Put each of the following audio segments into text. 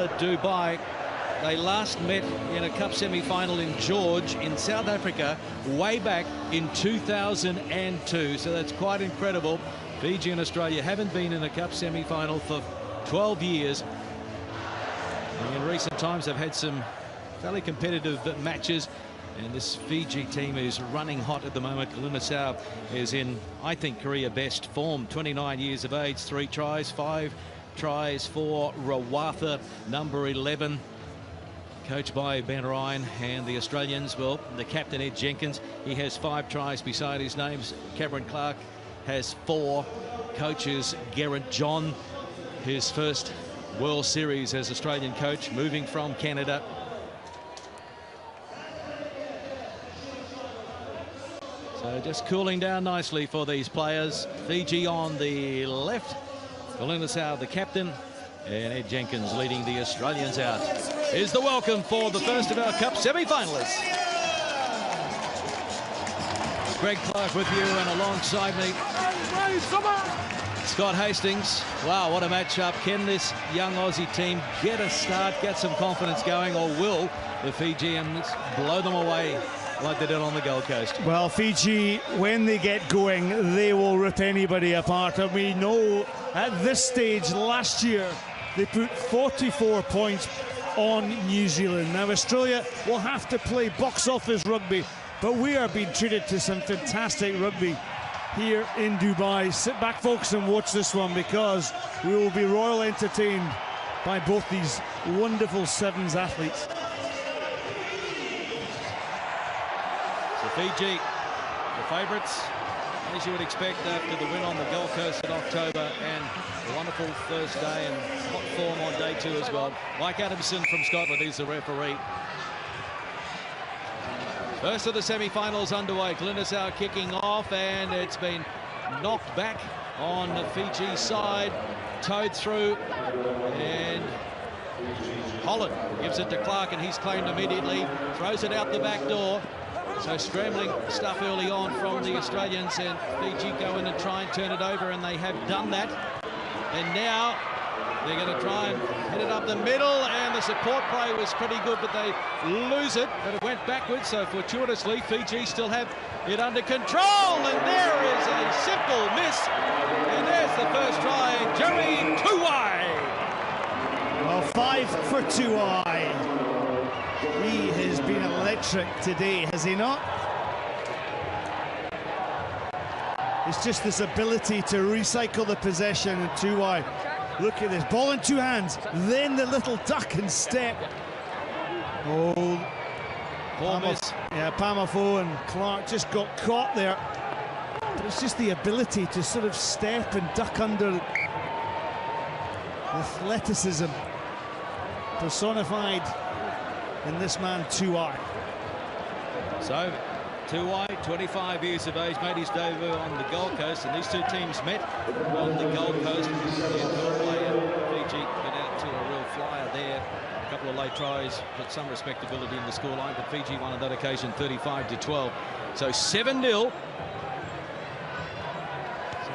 at Dubai. They last met in a cup semi-final in George in South Africa way back in 2002. So that's quite incredible. Fiji and Australia haven't been in a cup semi-final for 12 years. And in recent times, they've had some fairly competitive matches. And this Fiji team is running hot at the moment. Kalina is in, I think, career best form. 29 years of age, 3 tries, 5 tries for Rawatha, number 11. Coached by Ben Ryan, and the Australians, well, the captain Ed Jenkins, he has 5 tries beside his names. Cameron Clark has 4. Coaches Gerrit John, his first World Series as Australian coach, moving from Canada. So just cooling down nicely for these players. Fiji on the left, Kalina the captain, and Ed Jenkins leading the Australians out. Here's the welcome for the first of our Cup semi-finalists. Greg Clark with you, and alongside me, Scott Hastings. Wow, what a matchup. Can this young Aussie team get a start, get some confidence going, or will the Fijians blow them away like they did on the Gold Coast? Well, Fiji, when they get going, they will rip anybody apart. And we know at this stage last year, they put 44 points on New Zealand. Now, Australia will have to play box office rugby, but we are being treated to some fantastic rugby here in Dubai. Sit back, folks, and watch this one, because we will be royal entertained by both these wonderful 7's athletes. So Fiji, the favourites, as you would expect after the win on the Gold Coast in October, and a wonderful first day and hot form on day 2 as well. Mike Adamson from Scotland is the referee. First of the semi-finals underway. Kalina kicking off, and it's been knocked back on the Fiji side, towed through, and Holland gives it to Clark, and he's claimed immediately, throws it out the back door. So scrambling stuff early on from the Australians, and Fiji go in and try and turn it over, and they have done that. And now they're going to try and hit it up the middle, and the support play was pretty good, but they lose it, but it went backwards. So fortuitously, Fiji still have it under control, and there is a simple miss, and there's the first try, Jerry Tuwai. Well, 5 for Tuwai. He has been electric today, has he not? It's just this ability to recycle the possession, and Tuwai, look at this, ball in 2 hands, then the little duck and step. Oh, Pamafo and Clark just got caught there. But it's just the ability to sort of step and duck under. The athleticism personified in this man, Tuwai. So, Tuwai, 25 years of age, made his debut on the Gold Coast, and these two teams met on the Gold Coast in Norway, and Fiji got out to a real flyer there. A couple of late tries, but some respectability in the scoreline, but Fiji won on that occasion 35-12. So 7-0.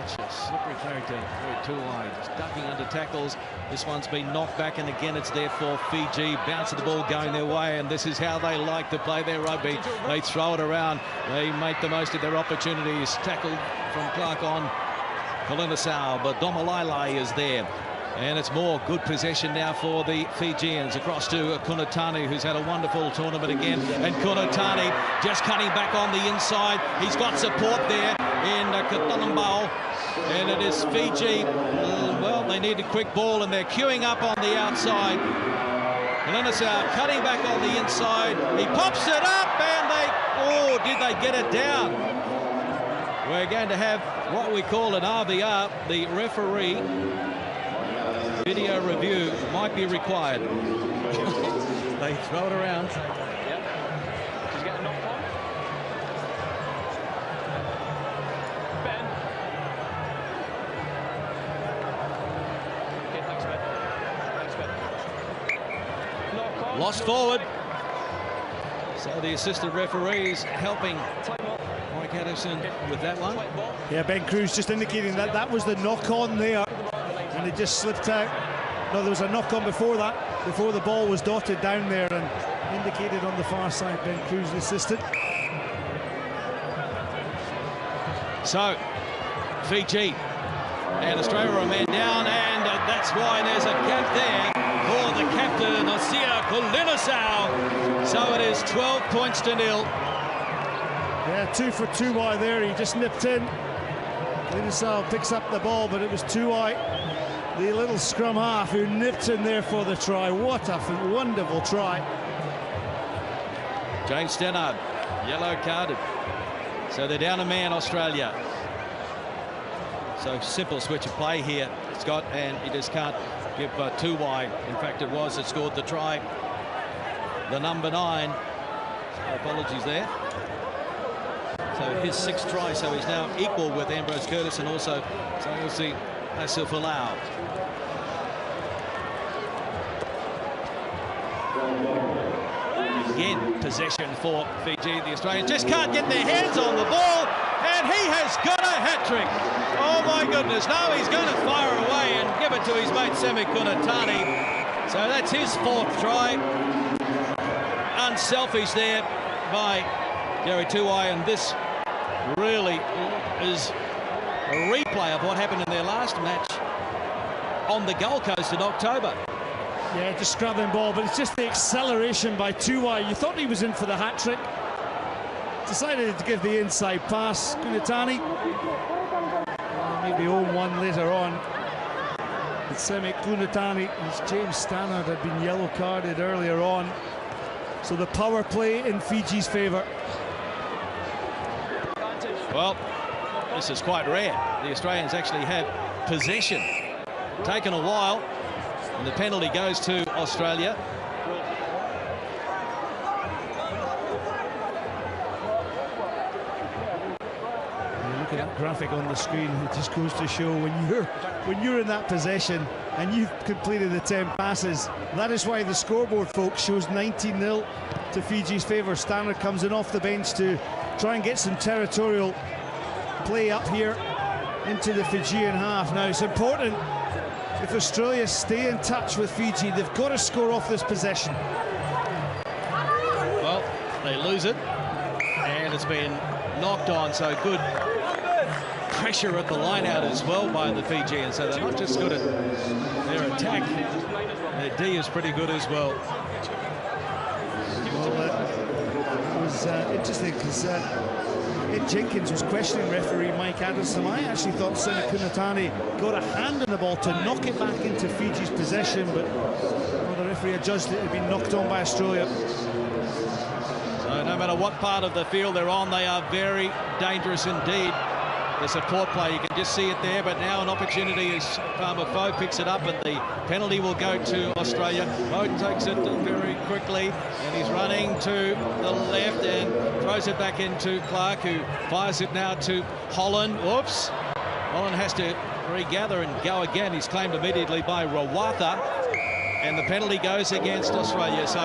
Such a slippery character for Tuwai, just ducking under tackles. This one's been knocked back, and again it's there for Fiji. Bounce of the ball going their way, and this is how they like to play their rugby. They throw it around, they make the most of their opportunities. Tackled from Clark on Kalina, but Domalailai is there. And it's more good possession now for the Fijians. Across to Kunatani, who's had a wonderful tournament again. And Kunatani just cutting back on the inside. He's got support there in Katanambao. And it is Fiji. Well, they need a quick ball, and they're queuing up on the outside. Kalina cutting back on the inside. He pops it up, and did they get it down? We're going to have what we call an RVR. The referee video review might be required. They throw it around. Yep. She's getting knocked on. Ben. Okay, thanks, Ben. Thanks, Ben. Knock on. Lost forward. So the assistant referee is helping Mike Addison with that one. Yeah, Ben Cruz just indicating that that was the knock on there, and it just slipped out No, there was a knock-on before that, before the ball was dotted down there and indicated on the far side. Ben Cruz, the assistant. So, Fiji and Australia are a man down, and that's why there's a gap there for the captain, Osia Kulinasau. So it is 12 points to 0. Yeah, 2 for Tuwai there. He just nipped in. Kulinasau picks up the ball, but it was Tuwai, the little scrum half, who nipped in there for the try. What a wonderful try. James Stannard, yellow carded. So they're down a man, Australia. So simple switch of play here, Scott, and he just can't give Tuwai. In fact, it was that scored the try. The number 9. So apologies there. So his 6th try, so he's now equal with Ambrose Curtis, and also so we'll see Asif Folau. Again, possession for Fiji. The Australians just can't get their hands on the ball, and he has got a hat-trick. Oh my goodness, now he's going to fire it away and give it to his mate Semi Kunatani. So that's his 4th try. Unselfish there by Gary Tuwai, and this really is a replay of what happened in their last match on the Gold Coast in October. Yeah, just scrubbing ball, but it's just the acceleration by Tuwai. You thought he was in for the hat-trick. Decided to give the inside pass. Kunatani maybe own one later on. But Semi Kunatani, as James Stannard had been yellow carded earlier on. So the power play in Fiji's favour. Well, this is quite rare. The Australians actually have possession. Taken a while, and the penalty goes to Australia. Look at that graphic on the screen. It just goes to show when you're in that possession and you've completed the 10 passes. That is why the scoreboard, folks, shows 19-0 to Fiji's favour. Stannard comes in off the bench to try and get some territorial play up here into the Fijian half. Now it's important, if Australia stay in touch with Fiji, they've got to score off this possession. Well, they lose it, and it's been knocked on, so good pressure at the line-out as well by the Fijians. So they're not just good at their attack, their D is pretty good as well. Well, it was interesting because Ed Jenkins was questioning referee Mike Addison. I actually thought Semi Kunatani got a hand on the ball to knock it back into Fiji's possession, but well, the referee adjudged it had been knocked on by Australia. So no matter what part of the field they're on, they are very dangerous indeed. The support play, you can just see it there, but now an opportunity as Palmer Foe picks it up, and the penalty will go to Australia. Foe takes it very quickly, and he's running to the left and throws it back into Clark, who fires it now to Holland. Oops. Holland has to regather and go again. He's claimed immediately by Rawatha, and the penalty goes against Australia. So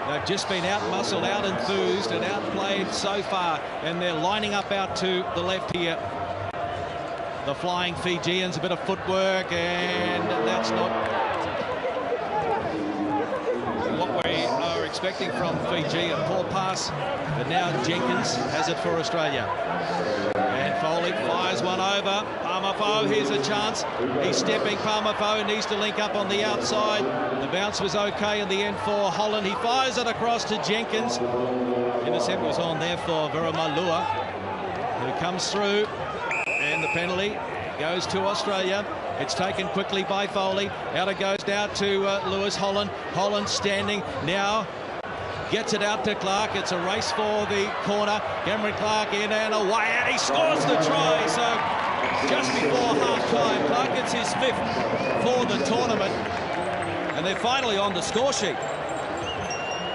they've just been out-muscled, out-enthused and outplayed so far, and they're lining up out to the left here. The flying Fijians, a bit of footwork, and that's not what we are expecting from Fiji. A poor pass, but now Jenkins has it for Australia. And Foley fires one over. Palmer Foe, here's a chance. He's stepping. Palmer Foe needs to link up on the outside. The bounce was okay in the end for Holland. He fires it across to Jenkins. Intercept was on there for Viramalua, who comes through, and the penalty goes to Australia. It's taken quickly by Foley. Out it goes now to Lewis Holland. Holland standing now. Gets it out to Clark. It's a race for the corner. Cameron Clark in and away, and he scores the try. So just before half-time, Clark gets his 5th for the tournament. And they're finally on the score sheet.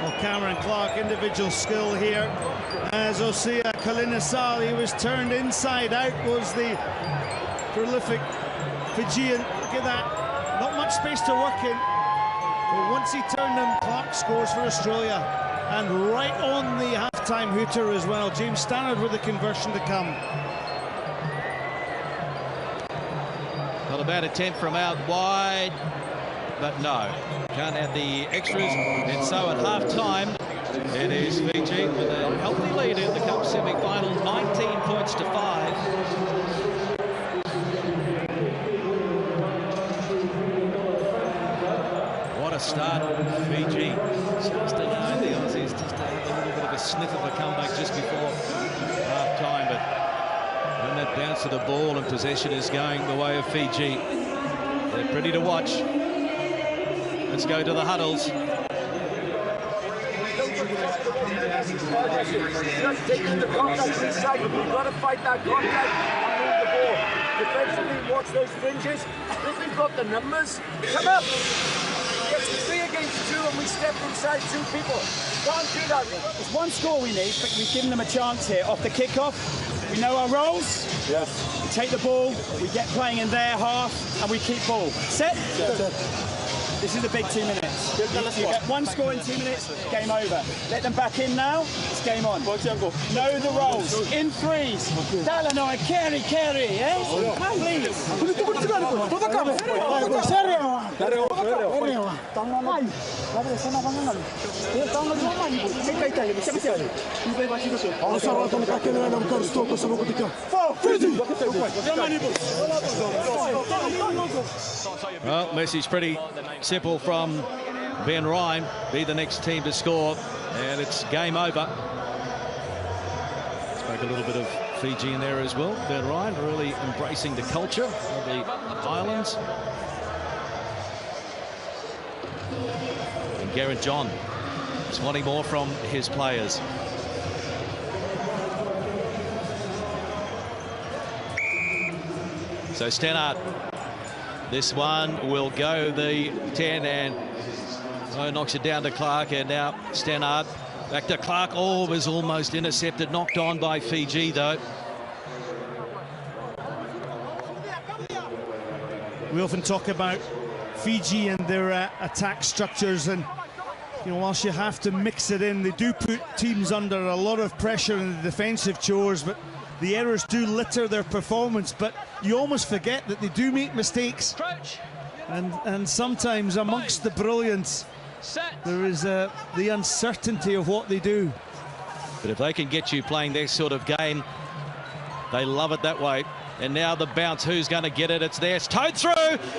Well, Cameron Clark, individual skill here. As Osia Kulinasau, he was turned inside out, was the prolific Fijian. Look at that. Not much space to work in. But once he turned them, Clark scores for Australia. And right on the half-time hooter as well. James Stannard with the conversion to come. Not a bad attempt from out wide. but no, can't add the extras. And so at half-time, it is Fiji with a healthy lead in the Cup semi-final, 19 points to 5. What a start, Fiji. Just allowing the Aussies just to have a little bit of a sniff of a comeback just before half-time, but when that bounce of the ball and possession is going the way of Fiji, they're pretty to watch. Let's go to the huddles. Just taking the contact inside. You've got to fight that contact and move the ball. Defensively, watch those fringes. If we've got the numbers, come up. It's 3 against 2 and we step inside 2 people. Can't do that. It's one score we need, but we've given them a chance here off the kickoff. We know our roles. Yes. We take the ball, we get playing in their half, and we keep ball. Set. This is a big 2 minutes. You get one score in 2 minutes, game over. Let them back in now, it's game on. Know the roles. In threes. Talanoy, carry, eh? Please. Well, message pretty simple from Ben Ryan. Be the next team to score, and it's game over. Spoke a little bit of Fiji in there as well. Ben Ryan really embracing the culture of the islands. And Garrett John just wanting more from his players. So Stannard, this one will go the 10, and knocks it down to Clark, and now Stannard back to Clark. Oh, was almost intercepted, knocked on by Fiji though. We often talk about Fiji and their attack structures, and you know, whilst you have to mix it in, they do put teams under a lot of pressure in the defensive chores, but the errors do litter their performance. But you almost forget that they do make mistakes, and sometimes amongst the brilliance there is the uncertainty of what they do. But if they can get you playing their sort of game, they love it that way. And now the bounce, who's going to get it? It's there, it's towed through,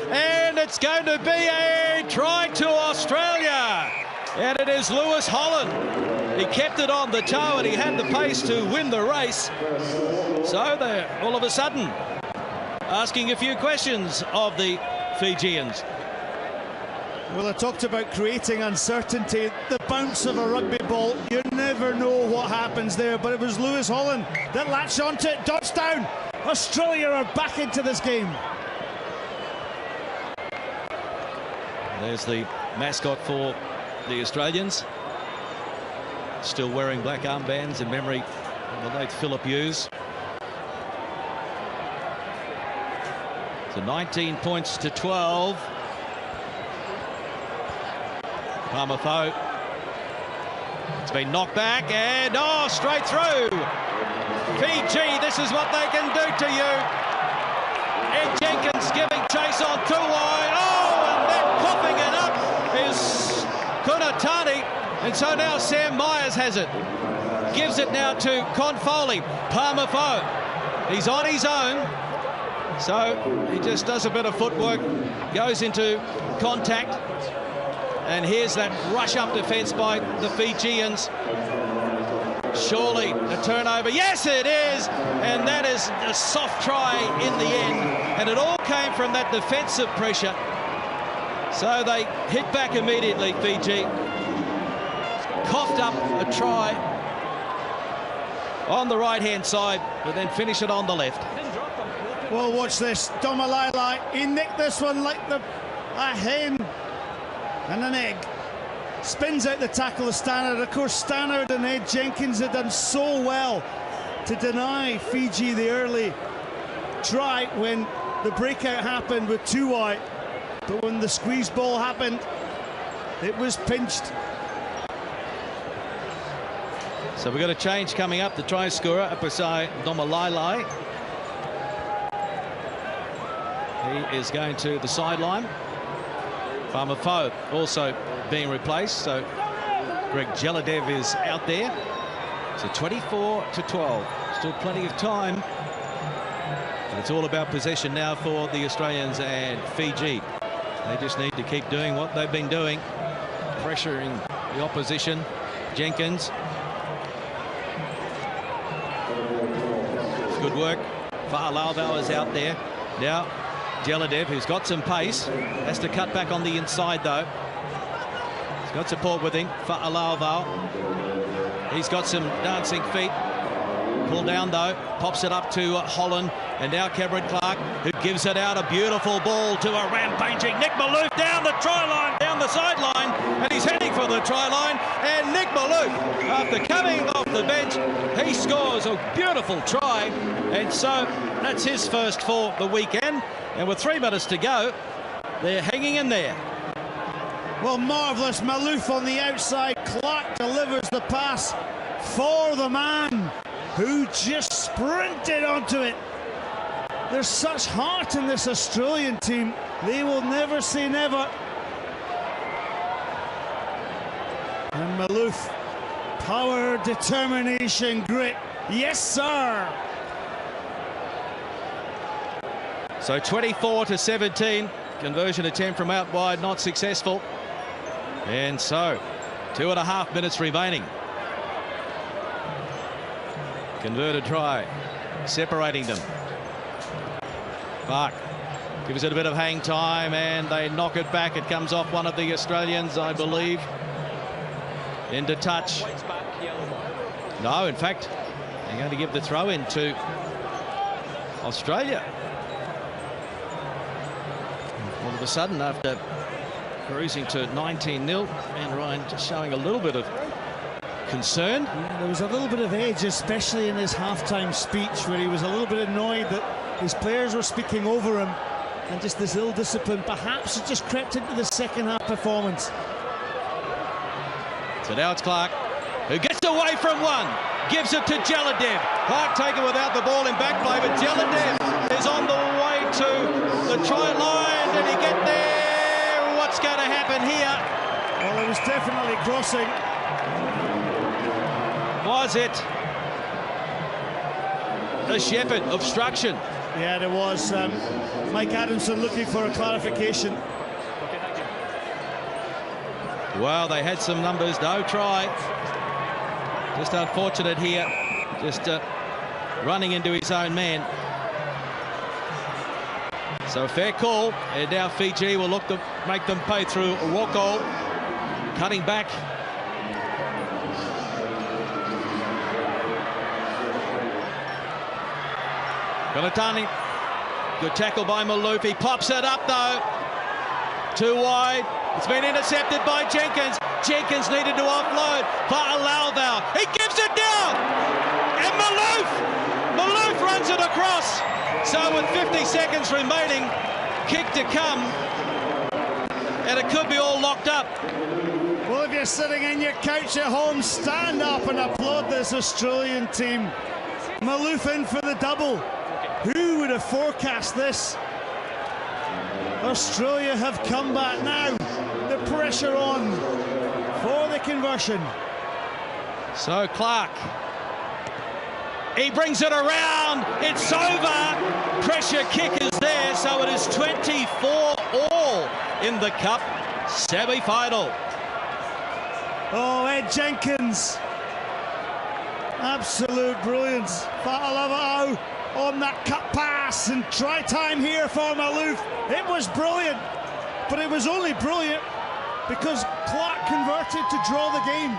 and it's going to be a try to Australia. And it is Lewis Holland. He kept it on the toe, and he had the pace to win the race. So they're all of a sudden asking a few questions of the Fijians. Well, I talked about creating uncertainty. The bounce of a rugby ball, you never know what happens there, but it was Lewis Holland that latched onto it. Dots down. Australia are back into this game. There's the mascot for the Australians, still wearing black armbands in memory of the late Philip Hughes. So 19 points to 12. Palmafo. It's been knocked back, and oh, straight through. Fiji, this is what they can do to you. Ed Jenkins giving chase on Tuwai. Oh, and then coughing it up is Kunatani. And so now Sam Myers has it. Gives it now to Confoli. Palmafo. He's on his own. So he just does a bit of footwork, goes into contact. And here's that rush-up defence by the Fijians. Surely a turnover. Yes, it is. And that is a soft try in the end. And it all came from that defensive pressure. So they hit back immediately, Fiji. Coughed up a try on the right-hand side, but then finish it on the left. Well, watch this. Domalai, he nicked this one like a hen and an egg. Spins out the tackle of Stannard. Of course, Stannard and Ed Jenkins had done so well to deny Fiji the early try when the breakout happened with Tuwai. But when the squeeze ball happened, it was pinched. So we've got a change coming up. The try scorer, Apasai Domalai. He is going to the sideline. Farmer also being replaced, so Greg Jeladev is out there. So 24-12. Still plenty of time. But it's all about possession now for the Australians and Fiji. They just need to keep doing what they've been doing, pressuring the opposition. Jenkins. Good work. Fa'alaulau is out there. Now, Jeladev, who's got some pace, has to cut back on the inside, though. He's got support with him. Fa'alaulau. He's got some dancing feet. Pull down, though. Pops it up to Holland. And now Cameron Clark, who gives it out. A beautiful ball to a rampaging Nick Malouf down the try line, down the sideline. And he's heading for the try line. And Nick Malouf, after coming off the bench, he scores a beautiful try. And so that's his first for the weekend. And with 3 minutes to go, they're hanging in there. Well, marvellous. Malouf on the outside. Clark delivers the pass for the man who just sprinted onto it. There's such heart in this Australian team. They will never say never. And Malouf, power, determination, grit. Yes, sir. So 24-17. Conversion attempt from out wide, not successful. And so 2.5 minutes remaining. Converted try, separating them. Clark gives it a bit of hang time and they knock it back. It comes off one of the Australians, I believe. Into touch. No, in fact, they're going to give the throw in to Australia. All of a sudden, after cruising to 19-0, and Ryan just showing a little bit of concern. Yeah, there was a little bit of edge, especially in his halftime speech, where he was a little bit annoyed that his players were speaking over him, and just this ill discipline perhaps it just crept into the second half performance. So now it's Clark, who gets away from one, gives it to Jeladev. Clark taken without the ball in back play, but Jeladev is on the way to the try line. Did he get there? What's going to happen here? Well, it was definitely crossing. Was it a Shepherd obstruction? Yeah, there was. Mike Adamson looking for a clarification. Well, they had some numbers, no try. Just unfortunate here, just running into his own man. So fair call, and now Fiji will look to make them pay through Rocco, cutting back. Galatani, good tackle by Malouf. He pops it up though, too wide. It's been intercepted by Jenkins. Jenkins needed to offload. Fa'alaulau, he gives it down, and Malouf runs it across. So with 50 seconds remaining, kick to come, and it could be all locked up. Well, if you're sitting in your couch at home, stand up and applaud this Australian team. Malouf in for the double. Who would have forecast this? Australia have come back now. The pressure on for the conversion. So Clark, he brings it around. It's over. Pressure kick is there. So it is 24-all in the Cup semi-final. Oh, Ed Jenkins. Absolute brilliance. Fa'alaulau on that cut pass, and try time here for Malouf. It was brilliant, but it was only brilliant because Clark converted to draw the game.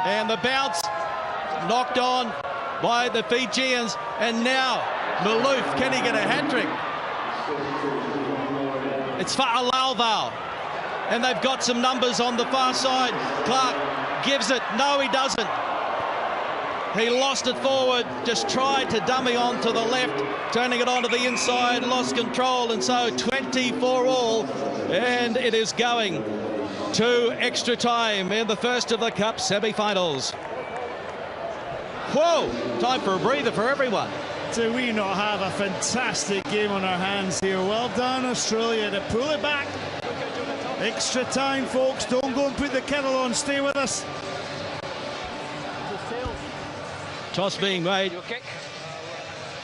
And the bounce knocked on by the Fijians, and now Malouf, can he get a hat-trick? It's Fa'alaulau, and they've got some numbers on the far side. Clark gives it. No, he doesn't. He lost it forward, just tried to dummy on to the left, turning it onto the inside, lost control, and so 24-all, and it is going to extra time in the first of the Cup semi-finals. Whoa, time for a breather for everyone. Do we not have a fantastic game on our hands here? Well done, Australia, to pull it back Extra time, folks. Don't go and put the kettle on. Stay with us. Toss being made. You kick.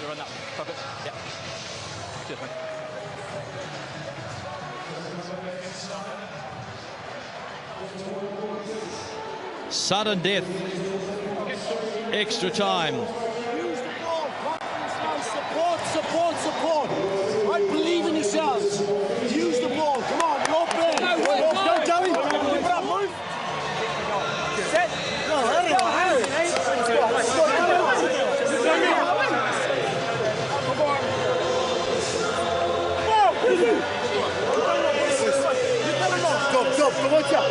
You run that. Perfect. Yeah. Cheers, man. Sudden death. Extra time. Use the ball. Confidence, man. Support, support, support. Right, believe in yourselves. Use the ball. Come on, go there. Go, Joey. Give it up, move. Set. Go, hurry. Stop, watch out.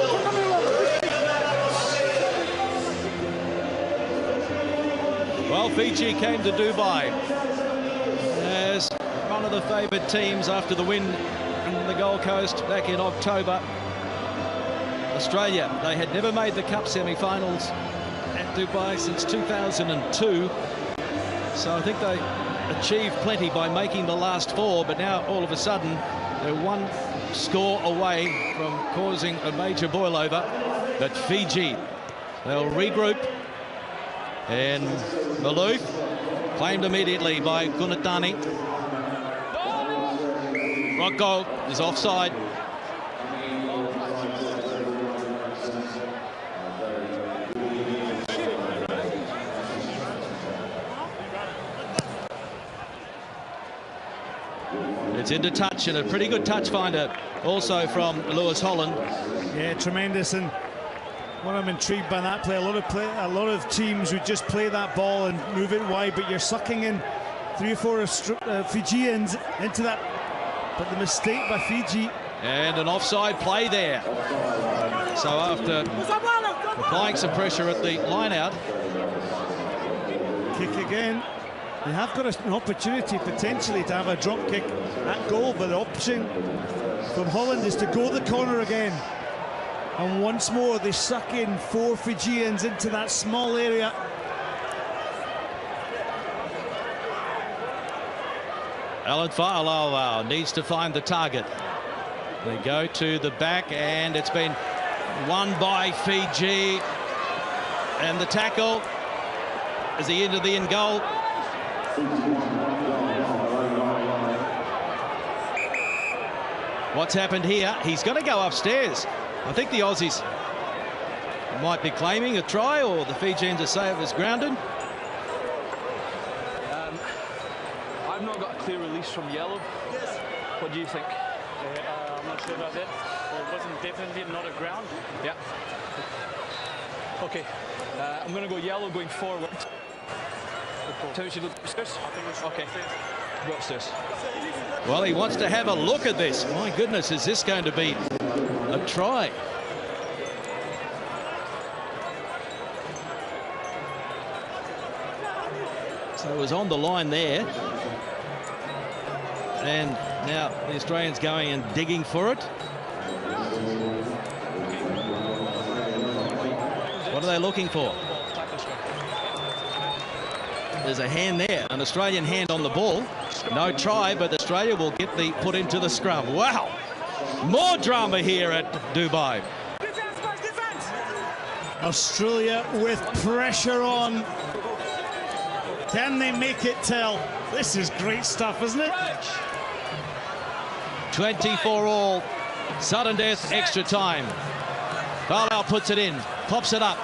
Well, Fiji came to Dubai as one of the favoured teams after the win on the Gold Coast back in October. Australia, they had never made the Cup semi-finals at Dubai since 2002. So I think they achieved plenty by making the last four, but now all of a sudden they're one score away from causing a major boil over. But Fiji, they'll regroup. And Maloof claimed immediately by Gunatani. Rocco is offside. It's into touch, and a pretty good touch finder also from Lewis Holland. Yeah, tremendous. And what I'm intrigued by that play, a lot of teams would just play that ball and move it wide, but you're sucking in 3 or 4 Fijians into that. But the mistake by Fiji. And an offside play there. So after applying some pressure at the line out. Kick again. They have got an opportunity potentially to have a drop kick at goal, but the option from Holland is to go the corner again. And once more, they suck in 4 Fijians into that small area. Alan Fa'alao needs to find the target. They go to the back, and it's been won by Fiji. And the tackle is the end of the end goal. What's happened here? He's going to go upstairs. I think the Aussies might be claiming a try, or the Fijians are saying it was grounded. I've not got a clear release from yellow. Yes. What do you think? I'm not sure about that. Well, it wasn't definitely not a ground. Yeah. Okay. I'm going to go yellow going forward. Tell me to go upstairs? I think it's okay. Go upstairs. Well, he wants to have a look at this. My goodness, is this going to be a try? So it was on the line there. And now the Australians going and digging for it. What are they looking for? There's a hand there, an Australian hand on the ball. No try, but Australia will get the put into the scrum. Wow, more drama here at Dubai. Australia with pressure on. Can they make it tell? This is great stuff, isn't it? 24 all. Sudden death, extra time. Carlisle puts it in, pops it up.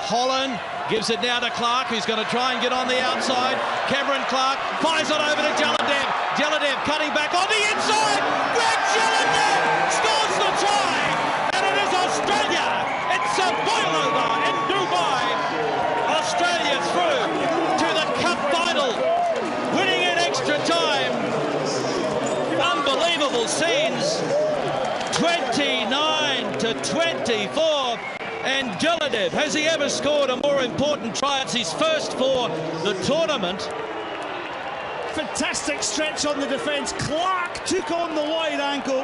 Holland gives it now to Clark, who's going to try and get on the outside. Cameron Clark fires it over to Jaladev. Jaladev cutting back on the inside. Greg Jaladev scores the try, and it is Australia. It's a boil over in Dubai. Australia through to the Cup final, winning in extra time. Unbelievable scenes. 29-24. And Jaladev, has he ever scored a more important try? It's his first for the tournament. Fantastic stretch on the defence. Clark took on the wide ankle.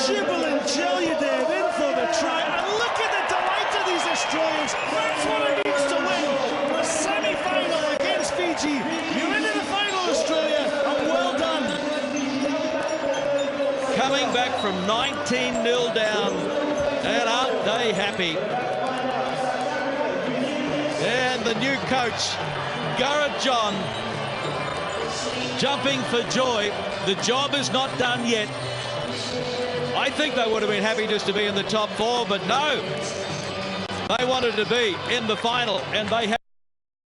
Jubilant Jaladev in for the try. And look at the delight of these Australians. That's what it needs to win. A semi-final against Fiji. You're into the final, Australia, and well done. Coming back from 19-0 down. And aren't they happy? And the new coach, Garrett John, jumping for joy. The job is not done yet. I think they would have been happy just to be in the top 4, but no. They wanted to be in the final, and they have.